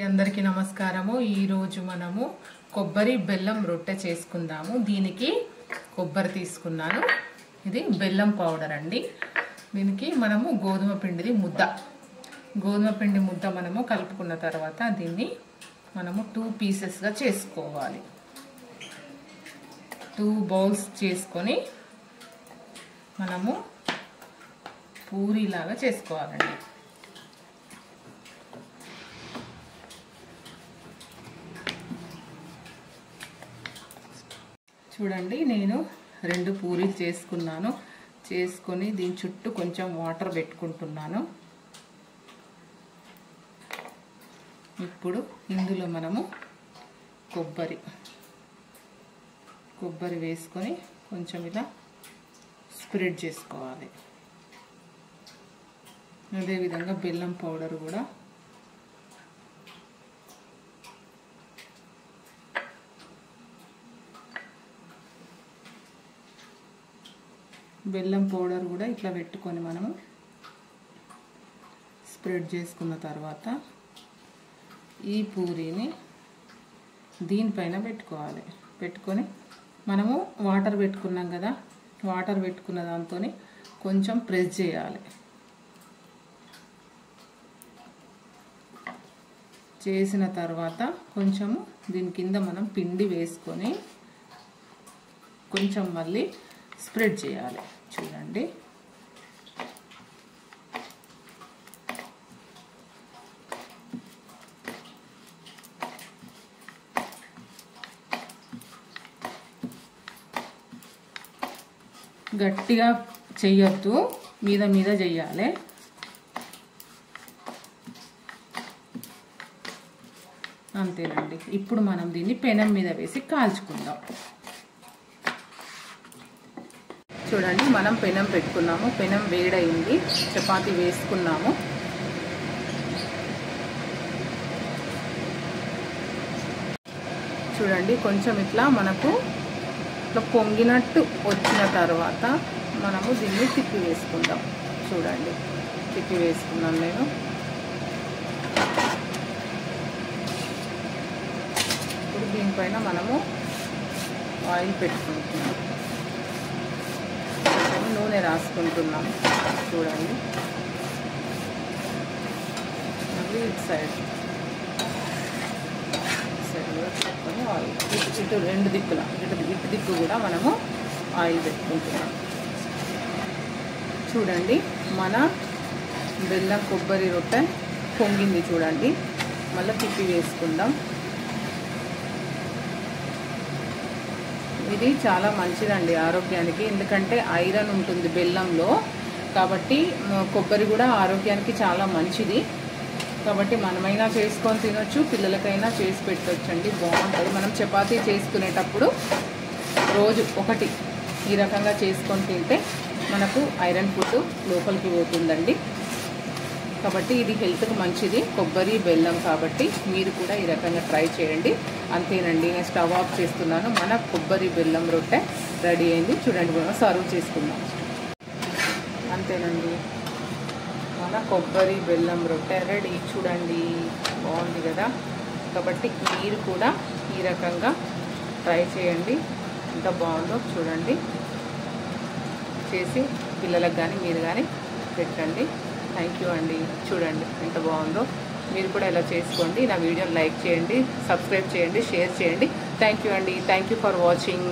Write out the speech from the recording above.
అందరికీ నమస్కారము। ఈ రోజు మనము కొబ్బరి బెల్లం రొట్టె చేసుకుందాము। దీనికి కొబ్బరి తీసుకున్నాను, ఇది బెల్లం పౌడర్ అండి। దీనికి మనము గోధుమ పిండి ముద్ద మనము కలుపుకున్న తర్వాత దీన్ని మనము 2 పీసెస్ గా చేసుకోవాలి। 2 బౌల్స్ చేసుకొని మనము పూరి లాగా చేసుకోవాలండి। చూడండి, నేను 2 పూరీలు చేసుకొని దీని చుట్టూ కొంచెం వాటర్ పెట్టుకుంటున్నాను। ఇప్పుడు ఇందులో మనము కొబ్బరి వేసుకొని కొంచెం ఇలా స్ప్రెడ్ చేసుకోవాలి। అదే విధంగా బెల్లం పౌడర్ కూడా ఇట్లా పెట్టుకొని మనము స్ప్రెడ్ చేసుకున్న తర్వాత ఈ పూరీని దీనిపైన పెట్టుకోవాలి। పెట్టుకొని మనము వాటర్ పెట్టుకున్నాం కదా, వాటర్ పెట్టుకున్న దాంతోని కొంచెం ప్రెస్ చేయాలి। చేసిన తర్వాత కొంచెము దీని కింద మనం పిండి వేసుకొని కొంచెం మళ్ళీ స్ప్రెడ్ చేయాలి। చూడండి, గట్టిగా చెయ్యొద్దు, మీద చెయ్యాలి। అంతేనండి। ఇప్పుడు మనం దీన్ని పెనం మీద వేసి కాల్చుకుందాం। చూడండి, మనం పెనం పెట్టుకున్నాము, పెనం వేడైంది, చపాతీ వేసుకున్నాము। చూడండి, కొంచెం ఇట్లా మనకు ఇట్లా పొంగినట్టు వచ్చిన తర్వాత మనము దీన్ని తిప్పి వేసుకుందాం। చూడండి, తిప్పి వేసుకున్నాను నేను। ఇప్పుడు దీనిపైన మనము ఆయిల్ పెట్టుకుంటున్నాం, నూనె రాసుకుంటున్నాం। చూడండి, మళ్ళీ ఇటు సైడ్ పెట్టుకొని ఆయిల్ ఇటు 2 దిక్కుల ఇటు దిక్కు కూడా మనము ఆయిల్ పెట్టుకుంటున్నాం। చూడండి, మన బెల్లం కొబ్బరి రొట్టె పొంగింది చూడండి, మళ్ళీ తిప్పి వేసుకుందాం। ఇది చాలా మంచిదండి ఆరోగ్యానికి, ఎందుకంటే ఐరన్ ఉంటుంది బెల్లంలో, కాబట్టి కొబ్బరి కూడా ఆరోగ్యానికి చాలా మంచిది। కాబట్టి మనమైనా చేసుకొని తినొచ్చు, పిల్లలకైనా చేసి పెట్టొచ్చండి, బాగుంటుంది। మనం చపాతీ చేసుకునేటప్పుడు రోజు ఒకటి ఈ రకంగా చేసుకొని తింటే మనకు ఐరన్ ఫుడ్ లోపలికి పోతుందండి। కాబట్టి ఇది హెల్త్కి మంచిది, కొబ్బరి బెల్లం, కాబట్టి మీరు కూడా ఈ రకంగా ట్రై చేయండి। అంతేనండి, నేను స్టవ్ ఆఫ్ చేస్తున్నాను। మన కొబ్బరి బెల్లం రొట్టె రెడీ అయింది। చూడండి, మనం సర్వ్ చేసుకుందాం। అంతేనండి, మన కొబ్బరి బెల్లం రొట్టె రెడీ। చూడండి, బాగుంది కదా। కాబట్టి మీరు కూడా ఈ రకంగా ట్రై చేయండి, ఎంత బాగుందో చూడండి, చేసి పిల్లలకు కానీ మీరు కానీ పెట్టండి। థ్యాంక్ యూ అండి। చూడండి ఎంత బాగుందో, మీరు కూడా ఇలా చేసుకోండి। నా వీడియోని లైక్ చేయండి, సబ్స్క్రైబ్ చేయండి, షేర్ చేయండి। థ్యాంక్ యూ అండి। Thank you for watching.